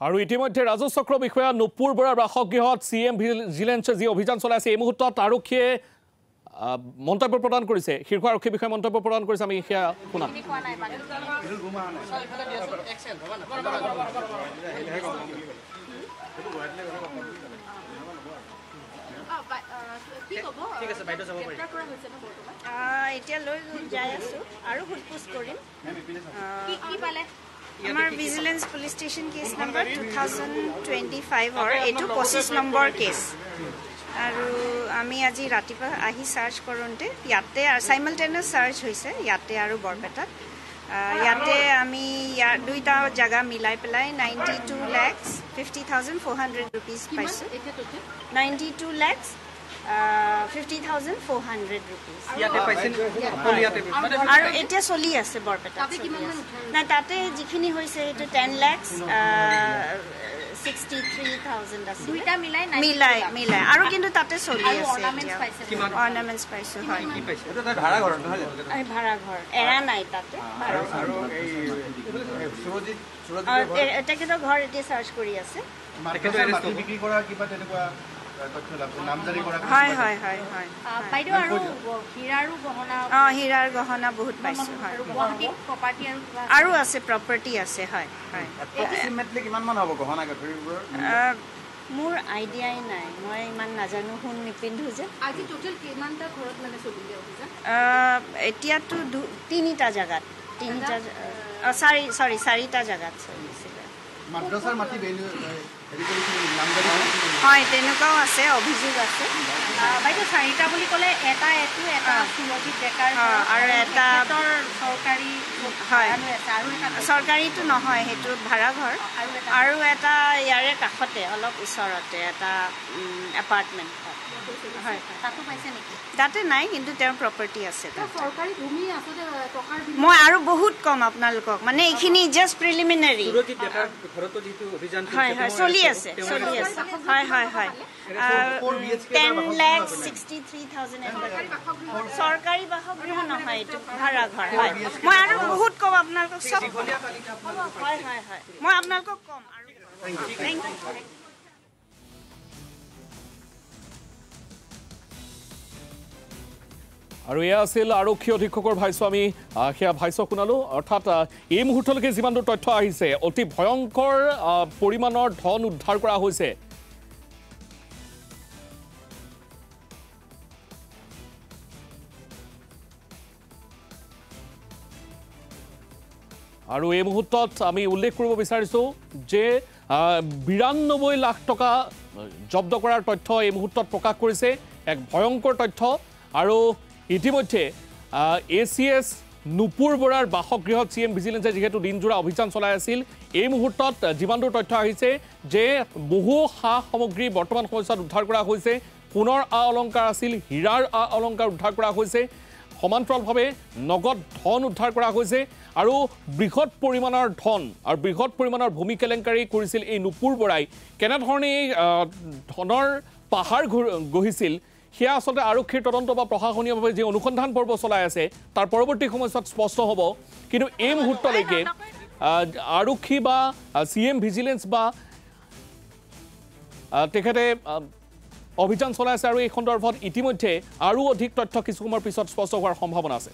আৰু ইতিমধ্যে ৰাজস্ব চক্ৰ বিষয়া নুপুৰ বৰাৰ বাসগৃহত সিএম ভিজিলেন্সে যি অভিযান চলাইছে এই মুহূৰ্তত আৰক্ষীয়ে মন্তব্য প্ৰদান কৰিছে শীৰ্ষ আৰক্ষী বিষয়া মন্তব্য প্ৰদান কৰিছে আমি সেয়া শুনাম এতিয়া লৈ যাই আছো আৰু হুটপুছ কৰিম কি পালে আমাৰ vigilance police station case number 2025 অৰ এটো 25 নম্বৰ কেস আৰু আমি আজি ৰাতিপুৱা আহি সাৰ্চ কৰোঁতে ইয়াতে সাইমালটেনিয়াছ সাৰ্চ হৈছে ইয়াতে আৰু বৰপেটাত ইয়াতে আমি দুইটা জায়গা মিলাই পেলাই 92,50,400 rupees পাইছো 92,50,400 rupees ইয়াতে পাইছেন আৰু এটা চলি আছে বৰপেটা না তাতে যিখিনি হৈছে এটো 10 lakhs 63,000 আছে দুইটা মিলাই আৰু কিন্তু তাতে চলি আছে অৰ্নামেন্টস পাইছো হয় কি পাইছে এটা ভাড়া ঘৰ নহলে এই ভাড়া ঘৰ এৰা নাই তাতে আৰু এই সুৰজিত এটা কিন্তু ঘৰ এতিয়া সাৰ্চ কৰি আছে মাটি বিক্ৰী কৰা কিবা তেনেকুৱা হীৰাৰ গহনা বহুত পাইছো আৰু আছে প্ৰপাৰ্টি আছে হয় মোৰ আইডিয়াই নাই মই ইমান নাজানো শুন নিপিন্ধো যে এতিয়াতো তিনিটা জাগাত চাৰিটা জাগাত চলিছিলে মাদ্ৰাছাৰ মাটি ভেলু হয় তেনেকুৱাও আছে অভিযোগ আছে বাইদেউ চাৰিটা বুলি ক'লে এটা সুৰজিত ডেকাৰ আৰু এটা চৰকাৰী হয় চৰকাৰীটো নহয় সেইটো ভাড়া ঘৰ আৰু এটা ইয়াৰে কাষতে অলপ ওচৰতে এটা এপাৰ্টমেণ্ট হয় তাতে নাই কিন্তু তেওঁৰ প্ৰপাৰ্টি আছে মই আৰু বহুত কম আপোনালোকক মানে এইখিনি জাষ্ট প্ৰিলিমিনাৰী হয় হয় চলি আছে হয় হয় হয় 10,63,000 চৰকাৰী বাসগৃহ নহয় এইটো ভাড়া ঘৰ হয় মই আৰু বহুত কম আপোনালোকক চব হয় হয় হয় মই আপোনালোকক কম আৰু থেংক ইউ আৰু এয়া আছিল আৰক্ষী অধীক্ষকৰ ভাষ্য আমি সেয়া ভাষ্য শুনালো অৰ্থাৎ এই মুহূৰ্তলৈকে যিমান দূৰ তথ্য আহিছে অতি ভয়ংকৰ পৰিমাণৰ ধন উদ্ধাৰ কৰা হৈছে আৰু এই মুহূৰ্তত আমি উল্লেখ কৰিব বিচাৰিছোঁ যে 92 লাখ টকা জব্দ কৰাৰ তথ্য এই মুহূৰ্তত প্ৰকাশ কৰিছে এক ভয়ংকৰ তথ্য আৰু ইতিমধ্যে ACS নুপুৰ বৰাৰ বাসগৃহত সিএম ভিজিলেন্সে যেহেতু দিনজোৰা অভিযান চলাই আছিল এই মুহূৰ্তত যিমান দূৰ তথ্য আহিছে যে বহু সা সামগ্ৰী বৰ্তমান সময়ত উদ্ধাৰ কৰা হৈছে সোণৰ অলংকাৰ আছিল হীৰাৰ অলংকাৰ উদ্ধাৰ কৰা হৈছে সমান্তৰালভাৱে নগদ ধন উদ্ধাৰ কৰা হৈছে আৰু বৃহৎ পৰিমাণৰ ধন আৰু বৃহৎ পৰিমাণৰ ভূমি কেলেংকাৰী কৰিছিল এই নুপুৰ বৰাই কেনেধৰণে ধনৰ পাহাৰ গঢ়িছিল সেয়া আচলতে আৰক্ষীৰ তদন্ত বা প্ৰশাসনীয়ভাৱে যে অনুসন্ধান পৰ্ব চলাই আছে তাৰ পৰৱৰ্তী সময়ত স্পষ্ট হ'ব কিন্তু এই মুহূৰ্তলৈকে আৰক্ষী বা সিএম ভিজিলেন্স বা তেখেতে অভিযান চলাই আছে আৰু এই সন্দৰ্ভত ইতিমধ্যে আৰু অধিক তথ্য কিছু সময়ৰ পিছত স্পষ্ট হোৱাৰ সম্ভাৱনা আছে